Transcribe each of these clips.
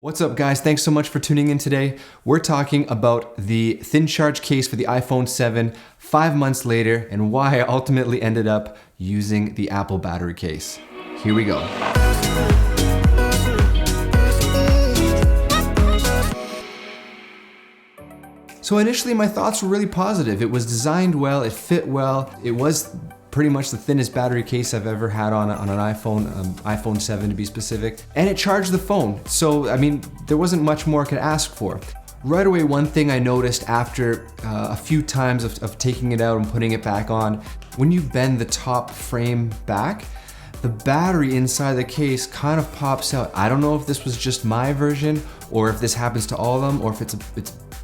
What's up guys, thanks so much for tuning in today. We're talking about the ThinCharge case for the iPhone 7 5 months later and why I ultimately ended up using the Apple battery case. Here we go. So initially my thoughts were really positive. It was designed well, it fit well, it was pretty much the thinnest battery case I've ever had on an iPhone, iPhone 7 to be specific. And it charged the phone. So, I mean, there wasn't much more I could ask for. Right away, one thing I noticed after a few times of taking it out and putting it back on, when you bend the top frame back, the battery inside the case kind of pops out. I don't know if this was just my version or if this happens to all of them or if it's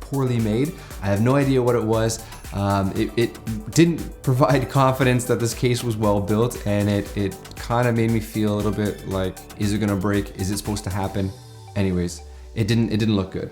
poorly made. I have no idea what it was. It didn't provide confidence that this case was well built, and it kind of made me feel a little bit like, is it gonna break? Is it supposed to happen? Anyways, it didn't look good.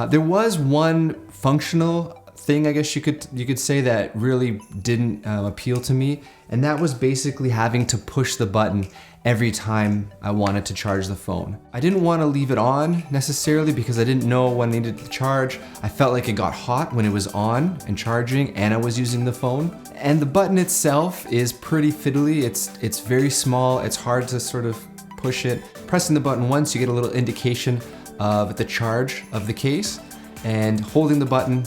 There was one functional thing, I guess you could say, that really didn't appeal to me, and that was basically having to push the button every time I wanted to charge the phone. I didn't want to leave it on necessarily because I didn't know when I needed to charge. I felt like it got hot when it was on and charging and I was using the phone. And the button itself is pretty fiddly. It's very small. It's hard to sort of push it. Pressing the button once, you get a little indication of the charge of the case, and holding the button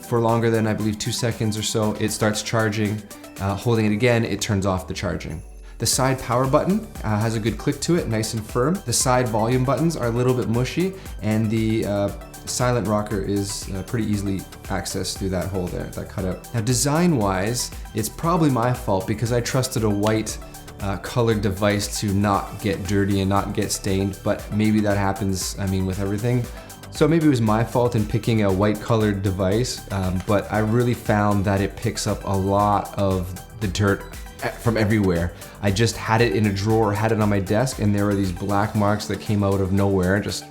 for longer than, I believe, 2 seconds or so, it starts charging. Holding it again, it turns off the charging. The side power button has a good click to it, nice and firm. The side volume buttons are a little bit mushy, and the silent rocker is pretty easily accessed through that hole there, that cutout. Now design-wise, it's probably my fault because I trusted a white colored device to not get dirty and not get stained, but maybe that happens, I mean, with everything. So maybe it was my fault in picking a white colored device, but I really found that it picks up a lot of the dirt from everywhere. I just had it in a drawer, had it on my desk, and there were these black marks that came out of nowhere, just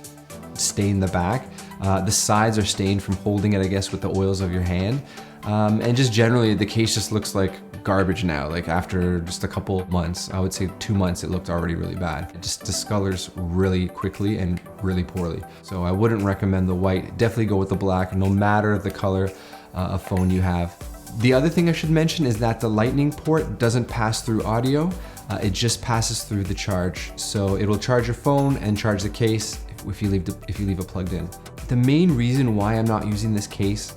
stained the back. The sides are stained from holding it, I guess, with the oils of your hand. And just generally, the case just looks like garbage now. Like after just a couple months, I would say 2 months, it looked already really bad. It just discolors really quickly and really poorly. So I wouldn't recommend the white. Definitely go with the black, no matter the color of phone you have. The other thing I should mention is that the lightning port doesn't pass through audio. It just passes through the charge. So it'll charge your phone and charge the case if you leave it plugged in. The main reason why I'm not using this case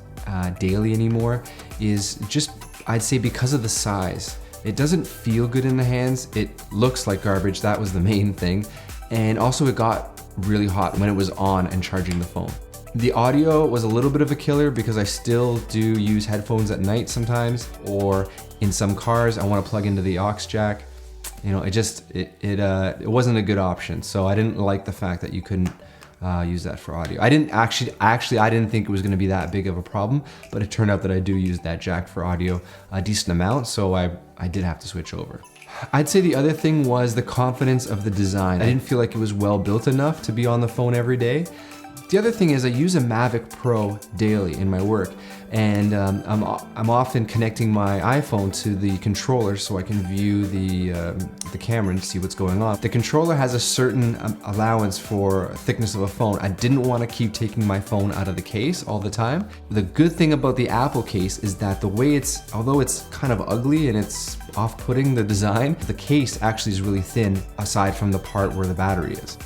daily anymore is just, I'd say, because of the size. It doesn't feel good in the hands. It looks like garbage. That was the main thing. And also it got really hot when it was on and charging the phone. The audio was a little bit of a killer because I still do use headphones at night sometimes, or in some cars I want to plug into the aux jack. You know, it wasn't a good option. So I didn't like the fact that you couldn't use that for audio. I didn't think it was going to be that big of a problem, but it turned out that I do use that jack for audio a decent amount, so I did have to switch over. I'd say the other thing was the confidence of the design. I didn't feel like it was well built enough to be on the phone every day. The other thing is I use a Mavic Pro daily in my work, and I'm often connecting my iPhone to the controller so I can view the camera and see what's going on. The controller has a certain allowance for thickness of a phone. I didn't want to keep taking my phone out of the case all the time. The good thing about the Apple case is that the way although it's kind of ugly and it's off-putting, the design, the case actually is really thin aside from the part where the battery is.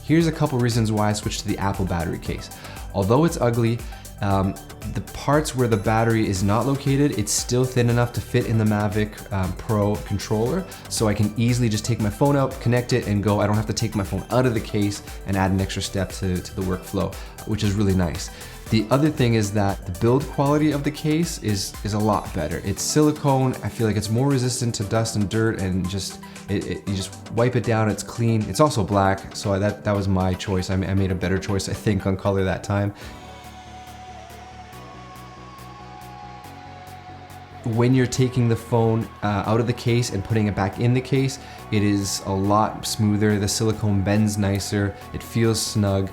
Here's a couple reasons why I switched to the Apple battery case. Although it's ugly, the parts where the battery is not located, it's still thin enough to fit in the Mavic Pro controller, so I can easily just take my phone out, connect it, and go. I don't have to take my phone out of the case and add an extra step to the workflow, which is really nice. The other thing is that the build quality of the case is a lot better. It's silicone. I feel like it's more resistant to dust and dirt, and you just wipe it down, it's clean. It's also black, so that was my choice. I made a better choice, I think, on color that time. When you're taking the phone out of the case and putting it back in the case, it is a lot smoother. The silicone bends nicer, it feels snug.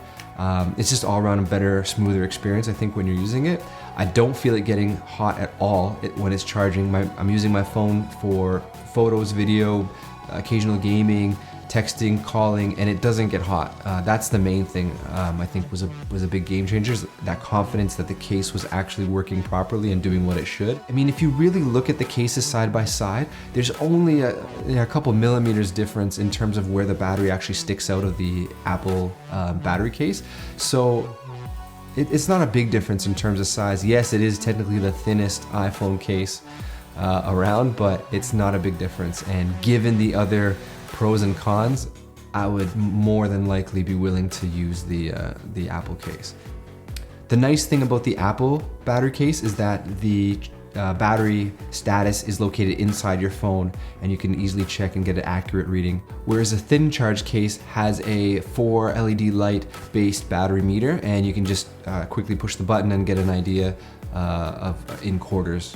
It's just all around a better, smoother experience, I think, when you're using it. I don't feel it getting hot at all when it's charging. I'm using my phone for photos, video, occasional gaming, texting, calling, and it doesn't get hot. That's the main thing I think was a big game changer, that confidence that the case was actually working properly and doing what it should. I mean, if you really look at the cases side by side, there's only a couple millimeters difference in terms of where the battery actually sticks out of the Apple battery case. So it's not a big difference in terms of size. Yes, it is technically the thinnest iPhone case around, but it's not a big difference. And given the other pros and cons, I would more than likely be willing to use the Apple case. The nice thing about the Apple battery case is that the battery status is located inside your phone, and you can easily check and get an accurate reading. Whereas a ThinCharge case has a 4 LED light based battery meter, and you can just quickly push the button and get an idea in quarters.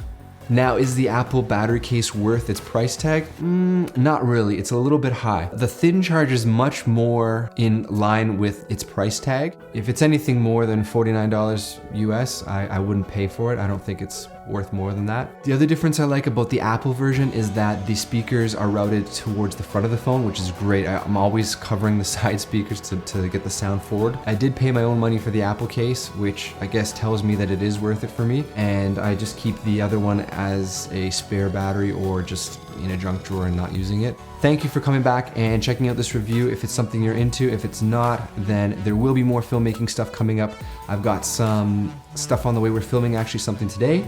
Now, is the Apple battery case worth its price tag? Not really, it's a little bit high. The ThinCharge is much more in line with its price tag. If it's anything more than $49 US, I wouldn't pay for it. I don't think it's worth more than that. The other difference I like about the Apple version is that the speakers are routed towards the front of the phone, which is great. I'm always covering the side speakers to get the sound forward. I did pay my own money for the Apple case, which I guess tells me that it is worth it for me, and I just keep the other one as a spare battery or just in a junk drawer and not using it. Thank you for coming back and checking out this review. If it's something you're into, if it's not, then there will be more filmmaking stuff coming up. I've got some stuff on the way. We're filming actually something today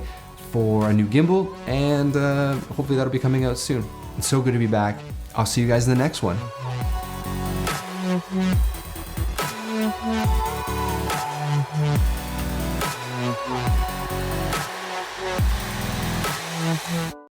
for a new gimbal, and hopefully that'll be coming out soon. It's so good to be back. I'll see you guys in the next one.